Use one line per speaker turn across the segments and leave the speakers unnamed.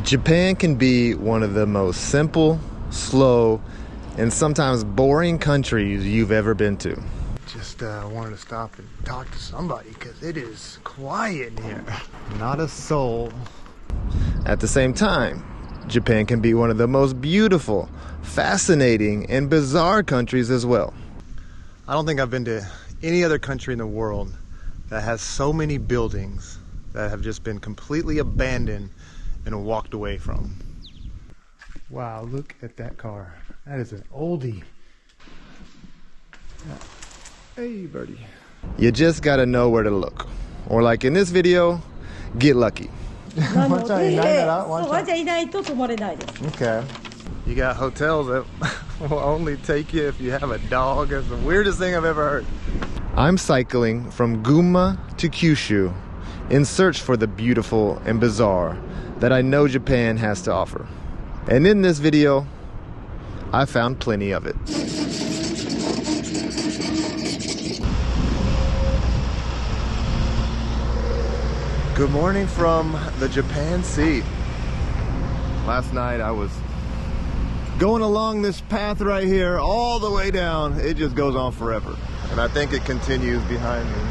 Japan can be one of the most simple, slow, and sometimes boring countries you've ever been to.
Just wanted to stop and talk to somebody because it is quiet in here. Not a soul.
At the same time, Japan can be one of the most beautiful, fascinating, and bizarre countries as well.
I don't think I've been to any other country in the world that has so many buildings that have just been completely abandoned and walked away from. Wow, look at that car. That is an oldie. Hey, birdie.
You just gotta know where to look. Or like in this video, get lucky.
Okay.
You got hotels that will only take you if you have a dog. That's the weirdest thing I've ever heard. I'm cycling from Gunma to Kyushu in search for the beautiful and bizarre that I know Japan has to offer. And in this video, I found plenty of it. Good morning from the Japan Sea. Last night I was going along this path right here all the way down. It just goes on forever. And I think it continues behind me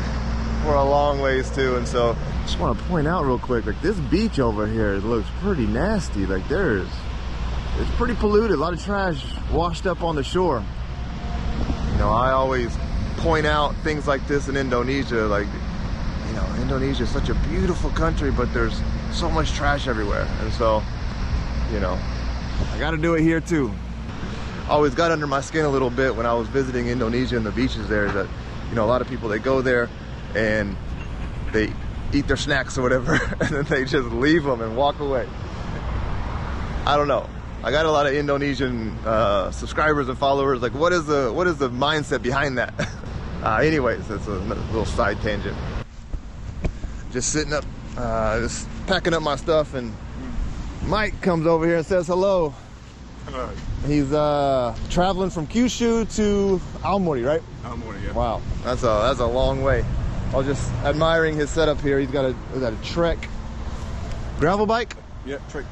for a long ways too. And so I just want to point out real quick, like this beach over here looks pretty nasty. Like it's pretty polluted, a lot of trash washed up on the shore. You know, I always point out things like this in Indonesia, like, you know, Indonesia is such a beautiful country, but there's so much trash everywhere. And so, you know, I got to do it here too. Always got under my skin a little bit when I was visiting Indonesia and the beaches there that, you know, a lot of people, they go there and they eat their snacks or whatever and then they just leave them and walk away. I don't know. I got a lot of Indonesian subscribers and followers. Like, what is the mindset behind that? Anyways, that's a little side tangent. Just sitting up, just packing up my stuff, and Mike comes over here and says hello.
Hello.
He's traveling from Kyushu to Aomori, right?
Aomori, yeah.
Wow, that's a long way. I was just admiring his setup here. He's got a Trek gravel bike.
Yeah, Trek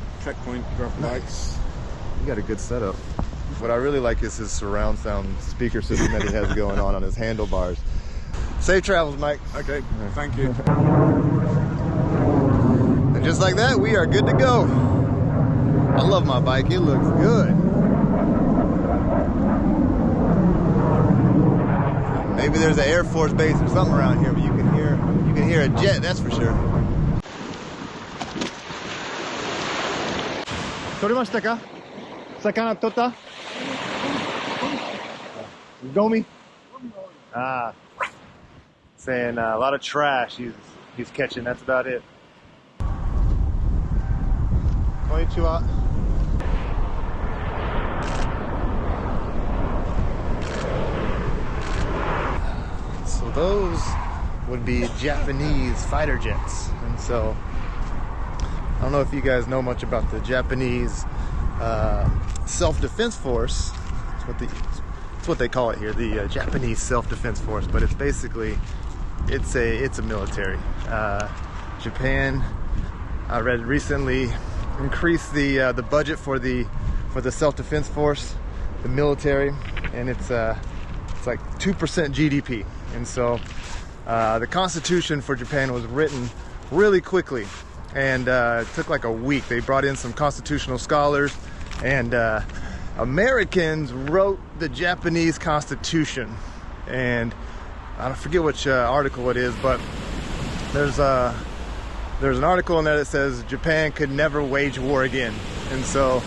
point gravel bikes.
You got a good setup. What I really like is his surround sound speaker system that he has going on his handlebars. Safe travels, Mike.
Okay, thank you.
And just like that, we are good to go. I love my bike. It looks good. Maybe there's an Air Force base or something around here, but you can hear a jet, that's for sure. 取れましたか? 魚取った? Gomi? Ah. Saying a lot of trash he's catching, that's about it. Konnichiwa. So those would be Japanese fighter jets. And so I don't know if you guys know much about the Japanese self-defense force. It's what they call it here, the Japanese self-defense force. But it's basically it's a military. Japan, I read recently, increased the budget for the self-defense force, the military, and it's like 2% GDP. And so the Constitution for Japan was written really quickly. And it took like a week. They brought in some constitutional scholars, and Americans wrote the Japanese Constitution. And I forget which article it is, but there's an article in there that says Japan could never wage war again. And so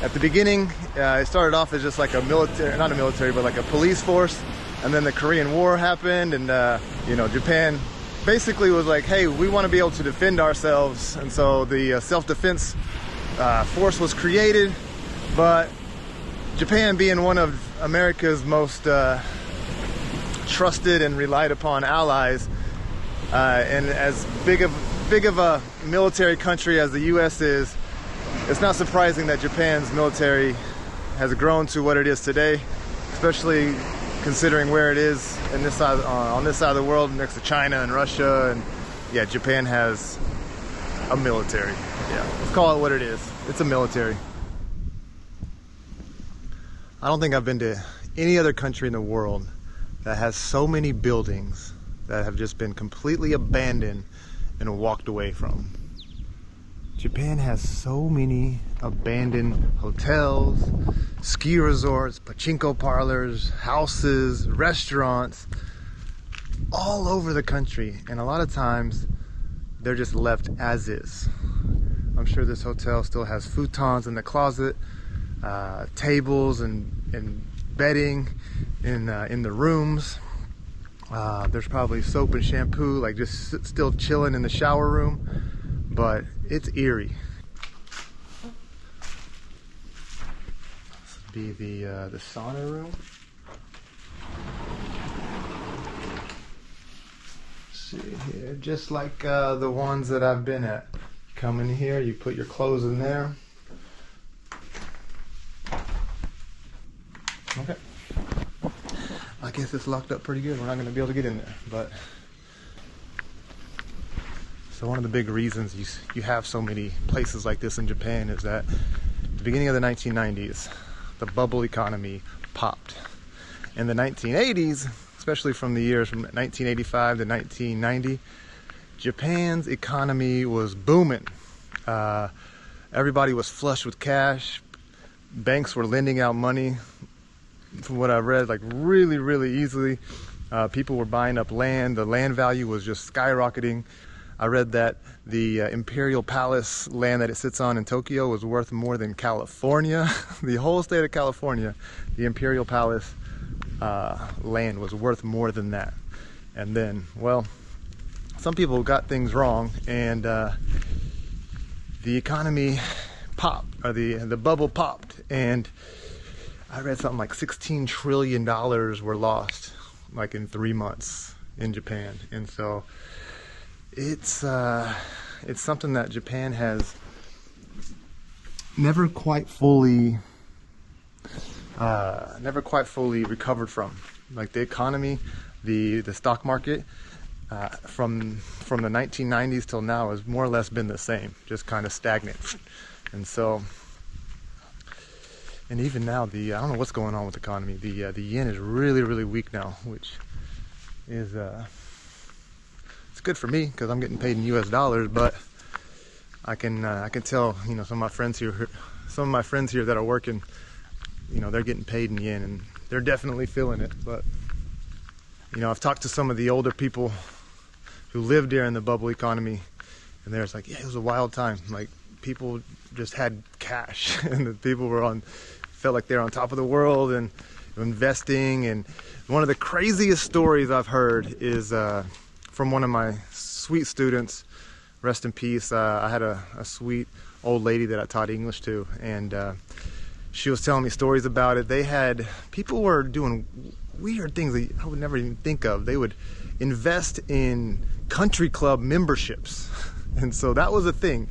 at the beginning, it started off as just like a military, not a military, but like a police force. And then the Korean War happened, and you know, Japan basically was like, hey, we want to be able to defend ourselves. And so the self-defense force was created. But Japan, being one of America's most trusted and relied upon allies, and as big of a military country as the US is, it's not surprising that Japan's military has grown to what it is today, especially considering where it is in this side, on this side of the world, next to China and Russia. And yeah, Japan has
a military. Yeah, let's call it what it is. It's a military. I don't think I've been to any other country in the world that has so many buildings that have just been completely abandoned and walked away from. Japan has so many abandoned hotels, ski resorts, pachinko parlors, houses, restaurants, all over the country. And a lot of times they're just left as is. I'm sure this hotel still has futons in the closet, tables and bedding in the rooms. There's probably soap and shampoo like just still chilling in the shower room, but it's eerie. This would be the sauna room. Let's see here, just like the ones that I've been at. Come in here, you put your clothes in there. Okay. I guess it's locked up pretty good. We're not going to be able to get in there, but so one of the big reasons you have so many places like this in Japan is that at the beginning of the 1990s, the bubble economy popped. In the 1980s, especially from the years from 1985 to 1990, Japan's economy was booming. Everybody was flush with cash. Banks were lending out money, from what I've read, like really, really easily. People were buying up land. The land value was just skyrocketing. I read that the Imperial Palace land that it sits on in Tokyo was worth more than California. The whole state of California, the Imperial Palace land was worth more than that. And then, well, some people got things wrong, and the economy popped, or the bubble popped, and I read something like $16 trillion were lost, like in 3 months in Japan. And so it's something that Japan has never quite fully recovered from. Like the economy, the stock market, from the 1990s till now has more or less been the same, just kind of stagnant. And so, and even now, I don't know what's going on with the economy. The yen is really, really weak now, which is it's good for me because I'm getting paid in U.S. dollars. But I can tell, you know, some of my friends here that are working, you know, they're getting paid in yen, and they're definitely feeling it. But you know, I've talked to some of the older people who lived during the bubble economy, and they're just like, yeah, it was a wild time. Like people just had cash, and the people felt like they're on top of the world and investing. And one of the craziest stories I've heard is from one of my sweet students. Rest in peace. I had a sweet old lady that I taught English to, and she was telling me stories about it. People were doing weird things that I would never even think of. They would invest in country club memberships, and so that was a thing,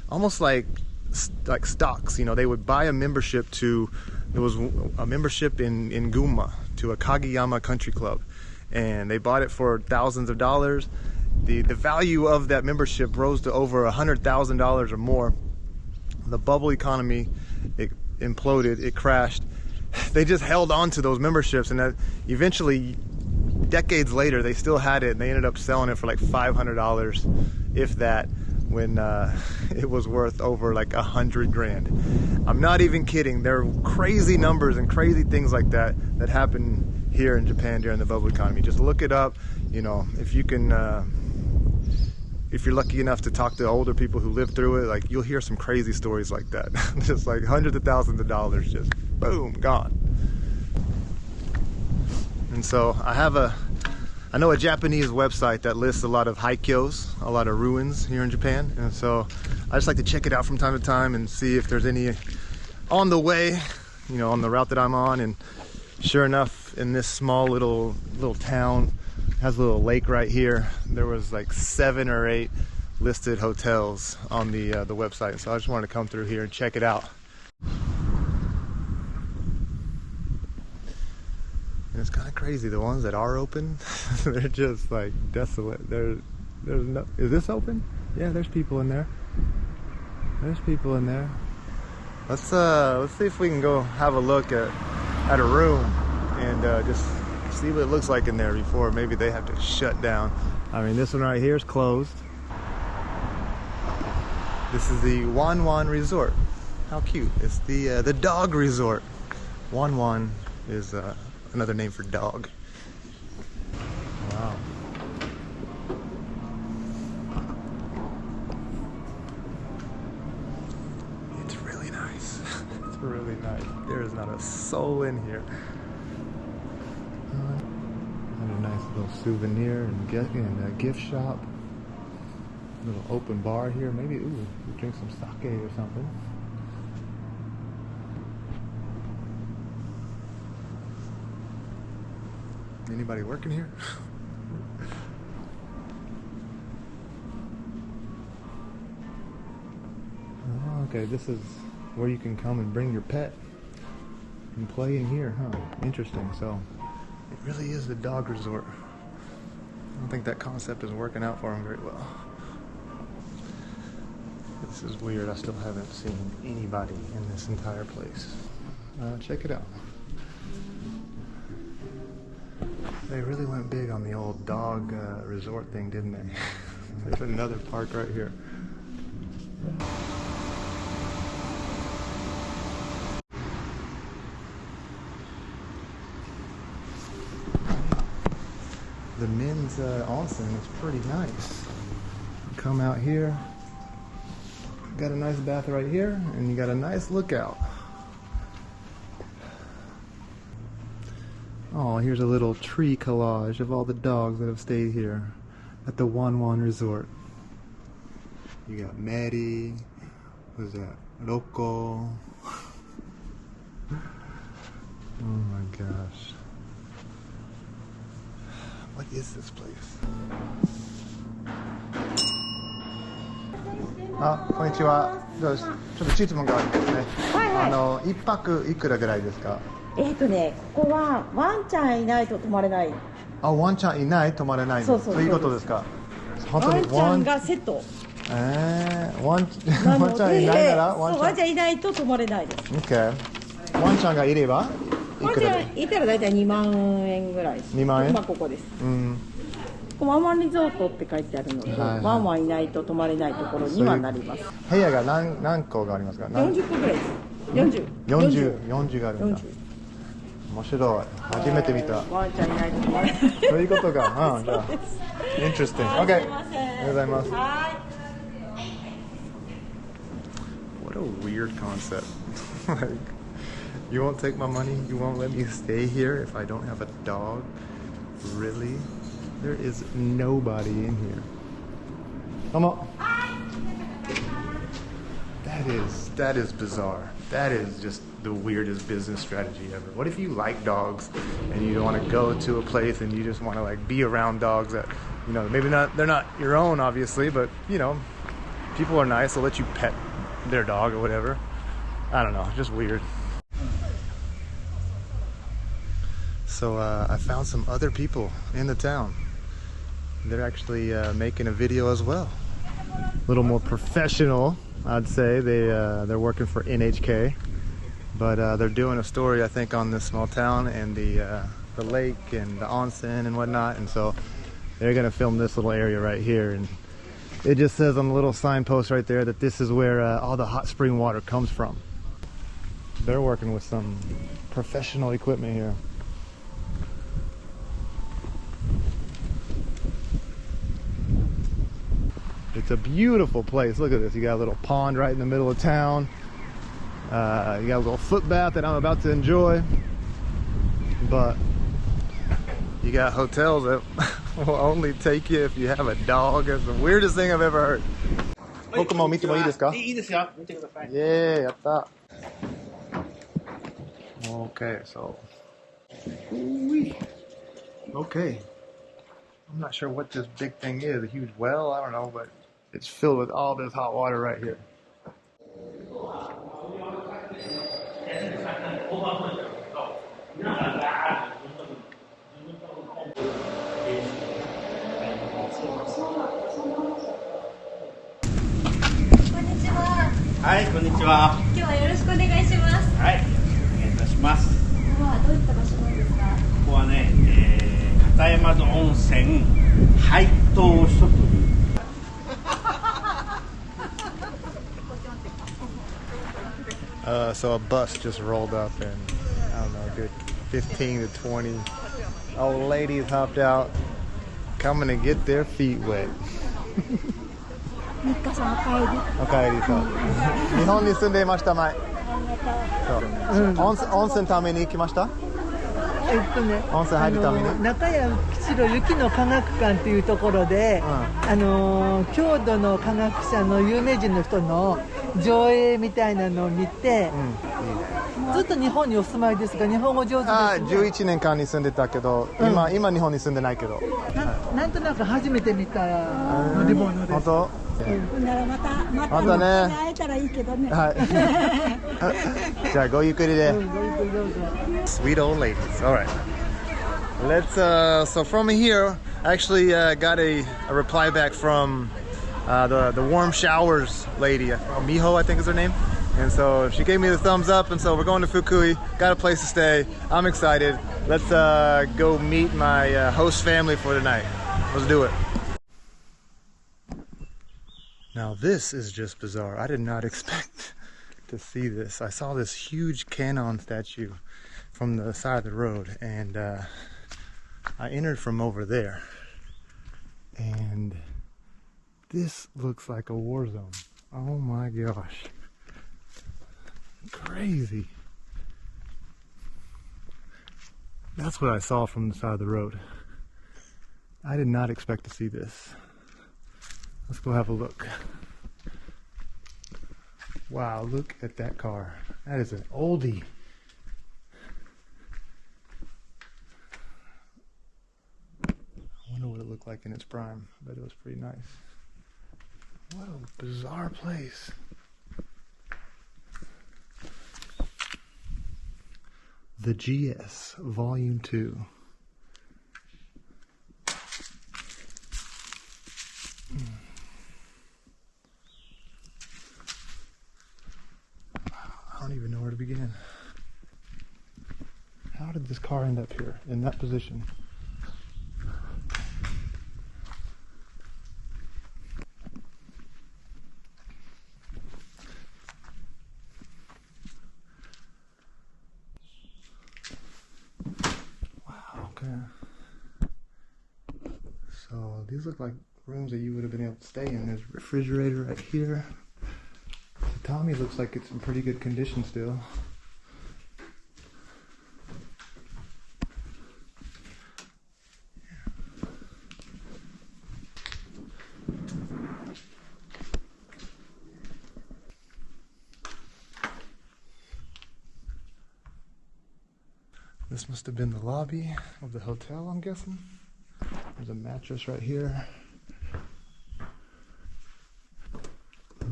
almost like stocks. You know, they would buy a membership there was a membership in Gunma to a Kageyama country club, and they bought it for thousands of dollars. The value of that membership rose to over $100,000 or more. The bubble economy, it imploded, it crashed. They just held on to those memberships, and that eventually, decades later, they still had it, and they ended up selling it for like $500, if that, when it was worth over like $100,000. I'm not even kidding. There are crazy numbers and crazy things like that happen here in Japan during the bubble economy. Just look it up. You know, if you can, if you're lucky enough to talk to older people who lived through it, like you'll hear some crazy stories like that. Just like hundreds of thousands of dollars, just boom, gone. And so I know a Japanese website that lists a lot of Haikyos, a lot of ruins here in Japan. And so I just like to check it out from time to time and see if there's any on the way, you know, on the route that I'm on. And sure enough, in this small little town, has a little lake right here, there was like 7 or 8 listed hotels on the website. So I just wanted to come through here and check it out. And it's kind of crazy, the ones that are open, they're just like desolate. There's no, is this open? Yeah, there's people in there. There's people in there. Let's see if we can go have a look at a room and just see what it looks like in there before maybe they have to shut down. I mean, this one right here is closed. This is the Wan Wan Resort. How cute. It's the dog resort. Wan Wan is another name for dog. Wow. It's really nice. It's really nice. There is not a soul in here. And a nice little souvenir and gift shop. Little open bar here. Maybe, ooh, we drink some sake or something. Anybody working here? Oh, okay, this is where you can come and bring your pet and play in here, huh? Interesting. So it really is the dog resort. I don't think that concept is working out for them very well. This is weird. I still haven't seen anybody in this entire place. Check it out. They really went big on the old dog resort thing, didn't they? There's another park right here. The men's onsen is pretty nice. Come out here. Got a nice bath right here, and you got a nice lookout. Oh, here's a little tree collage of all the dogs that have stayed here at the Wan Wan Resort. You got Maddie, who's that? Rocco. Oh my gosh. What is this place? あ、こんにちは。ちょっと質問があるんですね。
はいはい。
一泊いくらぐらいですか？
ここはワンちゃんいないと泊まれない。
あ、ワンちゃんいない泊まれない。
そうそうそう。
ということですか？
ワンちゃんがセット。
ワンちゃんいないなら
ワンちゃんいないと泊まれないです。
OK。ワンちゃんがいればいくら？
ワンちゃんいたらだいたい2万円ぐらいです。
2万円？
今ここです。ワンワンリゾートって書いてあるので、ワンワンいないと泊まれないところにはなります。
部屋が何個がありますか
？40個ぐらいです。
40があるんだ。面白い。初めて見た。
ワンちゃんいないと泊まれない。
そういうことか。じゃあ。Interesting. OK。ありがとうございます。What a weird concept. Like, you won't take my money? You won't let me stay here if I don't have a dog? Really? There is nobody in here. Come on. That is bizarre. That is just the weirdest business strategy ever. What if you like dogs and you don't want to go to a place and you just want to like be around dogs that, you know, maybe they're not your own obviously, but you know, people are nice, they'll let you pet their dog or whatever. I don't know, just weird. So I found some other people in the town. They're actually making a video as well. A little more professional, I'd say. They're working for NHK, but they're doing a story, I think, on this small town and the lake and the onsen and whatnot. And so they're gonna film this little area right here. And it just says on the little signpost right there that this is where all the hot spring water comes from. They're working with some professional equipment here. It's a beautiful place. Look at this. You got a little pond right in the middle of town. You got a little foot bath that I'm about to enjoy. But you got hotels that will only take you if you have a dog. That's the weirdest thing I've ever heard. Pokemon 見てもいいですか？いいですよ。見てください。Yeah, やった。Okay, so. Okay. I'm not sure what this big thing is. A huge well? I don't know, but it's filled with all this hot water right here.
ちは。
今日はよろしくお願いします。
はい、お願いいたします。
ここはどういった場所なんですか？
ここはね、片山津温泉廃湯所という。
So a bus just rolled up and I don't know, a good 15 to 20 old ladies hopped out, coming to get their feet wet.
日課さんお帰り。
お帰りそう。日本に住んでいました前。そう。温泉ために行きました？温泉入るために。
中谷吉郎雪の科学館というところで、郷土の科学者の有名人の人の上映みたいなのを見て、ずっと日本にお住まいですが、日本語上手ですね。
ああ、11年間に住んでたけど、今日本に住んでないけど。
なんとなく初めて見た乗り物です。
本当？
ならまた
ね。
会えたらいいけどね。
はい。じゃあごゆっくりで。Sweet old ladies. All right. Let's. So from here, I actually got a reply back from the warm showers lady, Miho, I think is her name. And so she gave me the thumbs up, and so we're going to Fukui. Got a place to stay. I'm excited. Let's go meet my host family for the night. Let's do it. Now this is just bizarre. I did not expect to see this. I saw this huge Kannon statue from the side of the road, and I entered from over there. And this looks like a war zone. Oh my gosh. Crazy. That's what I saw from the side of the road. I did not expect to see this. Let's go have a look. Wow, look at that car. That is an oldie. I wonder what it looked like in its prime. I bet it was pretty nice. What a bizarre place. The GS Volume 2. I don't even know where to begin. How did this car end up here in that position? Wow, okay. So these look like rooms that you would have been able to stay in. There's a refrigerator right here. Tommy looks like it's in pretty good condition still. This must have been the lobby of the hotel, I'm guessing. There's a mattress right here.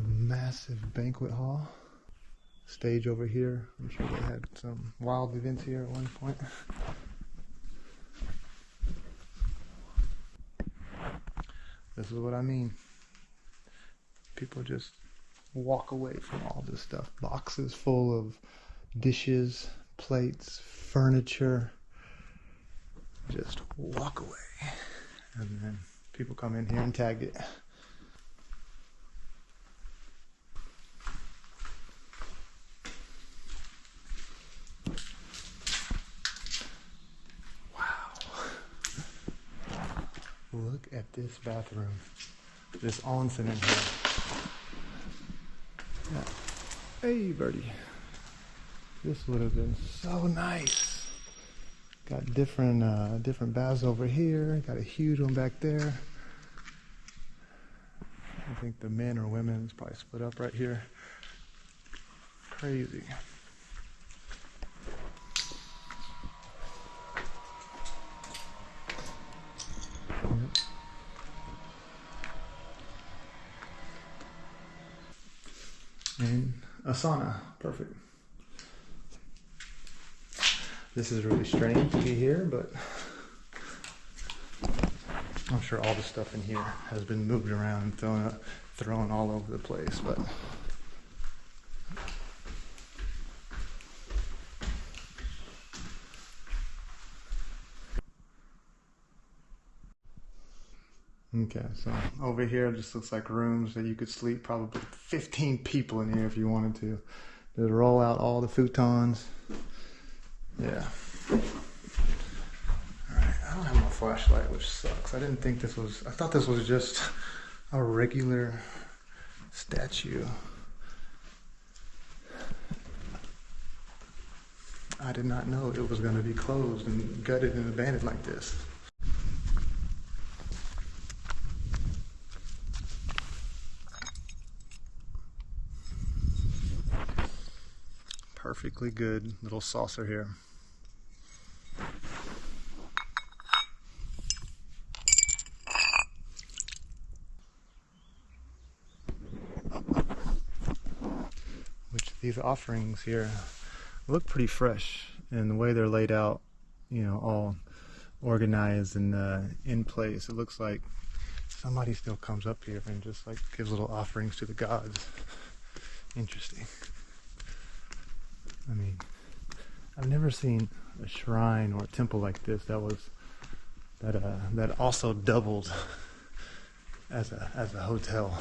Massive banquet hall. Stage over here. I'm sure they had some wild events here at one point. This is what I mean. People just walk away from all this stuff. Boxes full of dishes, plates, furniture. Just walk away. And then people come in here and tag it. Look at this bathroom. This onsen in here. Yeah. Hey, birdie. This would have been so nice. Got different baths over here. Got a huge one back there. I think the men or women is probably split up right here. Crazy. And a sauna, perfect. This is really strange to be here, but I'm sure all the stuff in here has been moved around and thrown all over the place, but Okay, so over here just looks like rooms that you could sleep probably 15 people in here if you wanted to. Just roll out all the futons. Yeah. Alright, I don't have my flashlight, which sucks. I didn't think this was, I thought this was just a regular statue. I did not know it was going to be closed and gutted and abandoned like this. Perfectly good little saucer here. Which these offerings here look pretty fresh in the way they're laid out, you know, all organized and in place. It looks like somebody still comes up here and just like gives little offerings to the gods. Interesting. I mean, I've never seen a shrine or a temple like this that also doubled as a hotel.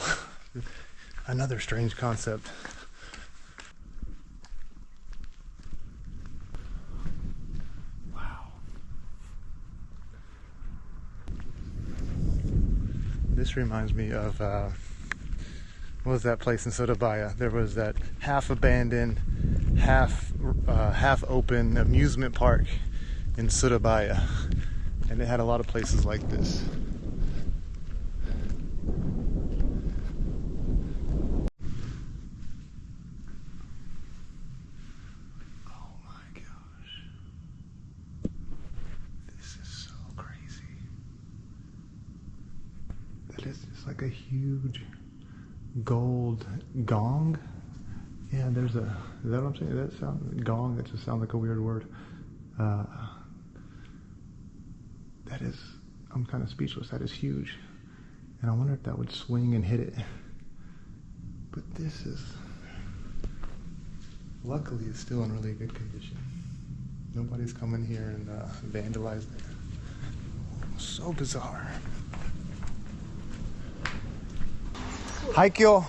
Another strange concept. Wow. This reminds me of what was that place in Surabaya? There was that half abandoned, half open amusement park in Surabaya, and it had a lot of places like this. Oh my gosh, this is so crazy. That is just like a huge gold gong. Yeah, there's a, is that what I'm saying? That sound, gong, that just sounds like a weird word. That is, I'm kind of speechless. That is huge. And I wonder if that would swing and hit it. But this is, luckily it's still in really good condition. Nobody's come in here and vandalized it. So bizarre. Haikyo.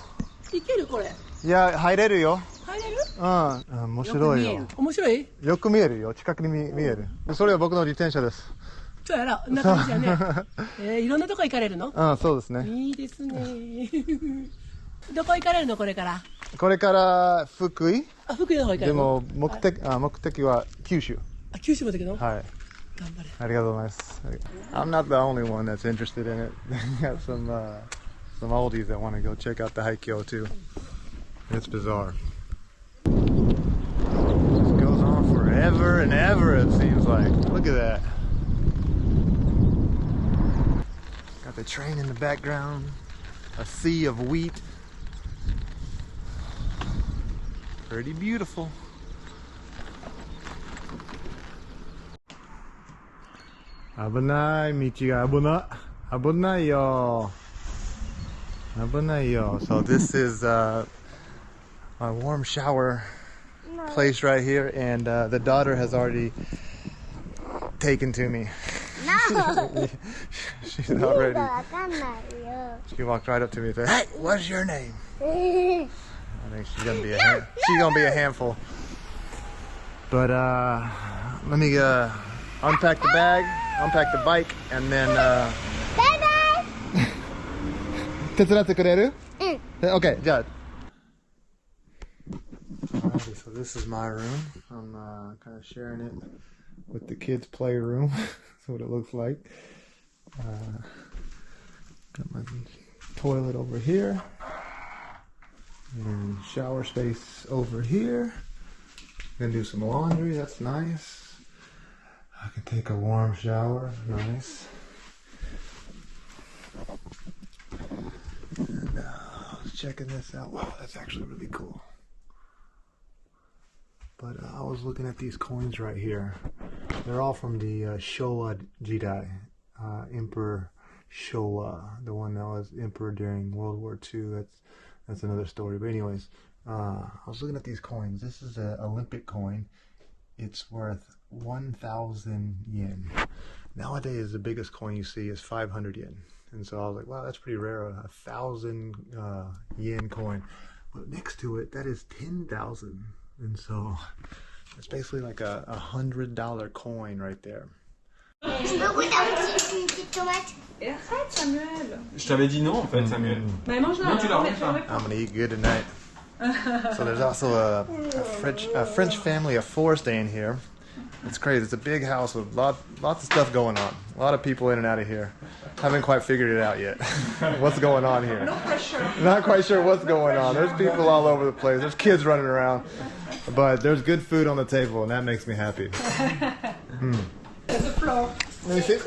いけるこれ。
いや、入れるよ。
入れる？
うん、面白いよ。
面白い？
よく見えるよ。近くに見える。それは僕の自転車です。
そうやら、な感じやね。いろんなとこ行かれるの？
うん、そうですね。
いいですね。どこ行かれるのこれから？
これから福井？
あ、福井の方行かれるの？
でも目的は九州。
あ、九州まで行くの？
はい。
頑張れ。
ありがとうございます。I'm not the only one that's interested in it. We got some oldies that want to go check out the Haikyo too. It's bizarre. It just goes on forever and ever, it seems like. Look at that. Got the train in the background, a sea of wheat. Pretty beautiful. Abunai, Michiga, abunai yo. Abunai yo. So this is my warm shower place right here, and the daughter has already taken to me.
No.
She's already. She walked right up to me and said, "Hey, what's your name?" I think she's gonna be a handful. But let me unpack the bag, unpack the bike, and then.
Bye-bye.
手伝ってくれる? Okay, じゃあ。Alrighty, so this is my room. I'm kind of sharing it with the kids' playroom. That's what it looks like. Got my toilet over here. And shower space over here. Gonna do some laundry, that's nice. I can take a warm shower, nice. And I was checking this out. Wow, that's actually really cool. But I was looking at these coins right here. They're all from the Showa Jidai, Emperor Showa, the one that was emperor during World War II. That's another story. But anyways, I was looking at these coins. This is an Olympic coin. It's worth 1,000 yen. Nowadays, the biggest coin you see is 500 yen. And so I was like, wow, that's pretty rare, a 1,000 yen coin. But next to it, that is 10,000. And so it's basically like a $100 coin right there.
Je t'avais dit non en fait, Samuel. Non, tu l'as remis pas.
I'm gonna eat good tonight. So there's also a French family of 4 staying here. It's crazy. It's a big house with lots of stuff going on. A lot of people in and out of here. Haven't quite figured it out yet. What's going on here? Not quite sure what's going on. There's people all over the place. There's kids running around. But there's good food on the table, and that makes me happy.
The floor.
Let me see.